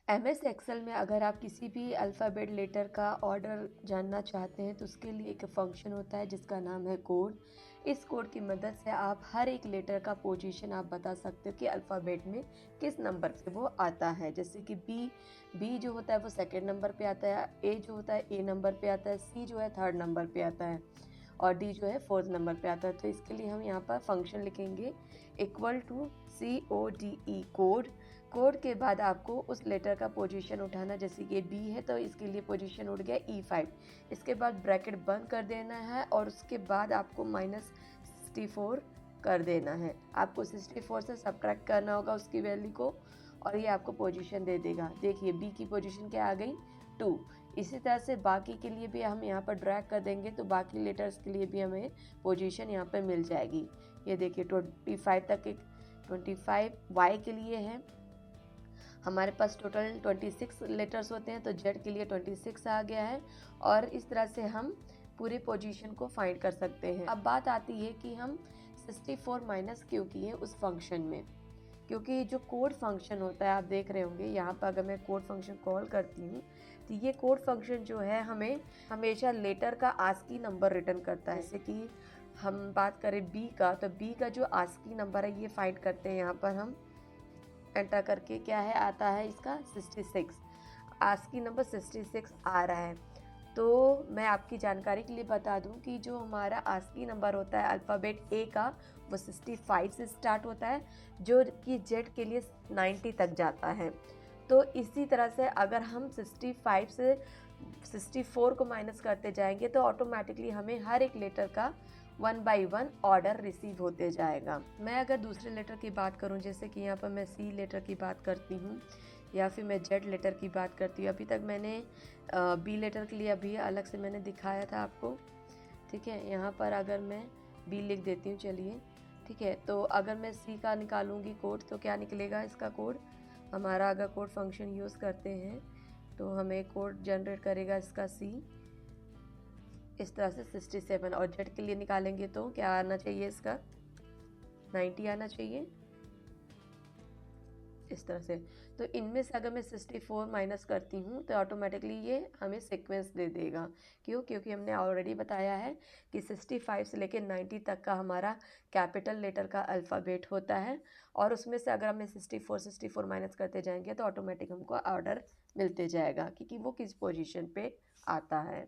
MS Excel में अगर आप किसी भी अल्फ़ाबेट लेटर का ऑर्डर जानना चाहते हैं तो उसके लिए एक फ़ंक्शन होता है जिसका नाम है कोड। इस कोड की मदद से आप हर एक लेटर का पोजीशन आप बता सकते हो कि अल्फ़ाबेट में किस नंबर पे वो आता है। जैसे कि बी जो होता है वो सेकंड नंबर पे आता है, ए जो होता है ए नंबर पे आता है, सी जो है थर्ड नंबर पे आता है और डी जो है फोर्थ नंबर पे आता है। तो इसके लिए हम यहाँ पर फंक्शन लिखेंगे equal to CODE code. Code के बाद आपको उस लेटर का पोजीशन उठाना, जैसे कि बी है तो इसके लिए पोजीशन उठ गया E5। इसके बाद ब्रैकेट बंद कर देना है और उसके बाद आपको -64 कर देना है। आपको 64 से सब्ट्रैक्ट करना होगा उसकी वैल्यू को और ये आपको पोजीशन दे देगा। देखिए बी की पोजीशन क्या आ गई 2। इसी तरह से बाकी के लिए भी हम यहाँ पर ड्रैग कर देंगे तो बाकी लेटर्स के लिए भी हमें पोजीशन यहाँ पर मिल जाएगी। ये देखिए 25 तक एक 25 वाई के लिए है। हमारे पास टोटल 26 लेटर्स होते हैं तो जेड के लिए 26 आ गया है और इस तरह से हम पूरी पोजीशन को फाइंड कर सकते हैं। अब बात आती है कि हम 64 माइनस क्यों किए उस फंक्शन में, क्योंकि जो कोड फंक्शन होता है आप देख रहे होंगे यहाँ पर अगर मैं कोड फंक्शन कॉल करती हूँ तो ये कोड फंक्शन जो है हमें हमेशा लेटर का आस्की नंबर रिटर्न करता है। जैसे कि हम बात करें बी का तो बी का जो आस्की नंबर है ये फाइंड करते हैं। यहाँ पर हम एंटर करके क्या है आता है इसका 66, आस्की नंबर 66 आ रहा है। तो मैं आपकी जानकारी के लिए बता दूं कि जो हमारा आस्की नंबर होता है अल्फ़ाबेट ए का वो 65 से स्टार्ट होता है जो कि जेड के लिए 90 तक जाता है। तो इसी तरह से अगर हम 65 से 64 को माइनस करते जाएंगे तो ऑटोमेटिकली हमें हर एक लेटर का 1 बाई 1 ऑर्डर रिसीव होते जाएगा। मैं अगर दूसरे लेटर की बात करूं, जैसे कि यहाँ पर मैं सी लेटर की बात करती हूँ या फिर मैं जेड लेटर की बात करती हूँ। अभी तक मैंने बी लेटर के लिए अभी अलग से मैंने दिखाया था आपको, ठीक है। यहाँ पर अगर मैं बी लिख देती हूँ चलिए, ठीक है। तो अगर मैं सी का निकालूंगी कोड तो क्या निकलेगा इसका कोड, हमारा अगर कोड फंक्शन यूज़ करते हैं तो हमें कोड जनरेट करेगा इसका सी इस तरह से 67 और जेड के लिए निकालेंगे तो क्या आना चाहिए इसका 90 आना चाहिए इस तरह से। तो इनमें से अगर मैं 64 माइनस करती हूँ तो ऑटोमेटिकली ये हमें सीक्वेंस दे देगा। क्यों? क्योंकि हमने ऑलरेडी बताया है कि 65 से लेकर 90 तक का हमारा कैपिटल लेटर का अल्फ़ाबेट होता है और उसमें से अगर हमें 64 माइनस करते जाएंगे तो ऑटोमेटिक हमको ऑर्डर मिलते जाएगा कि वो किस पोजीशन पे आता है।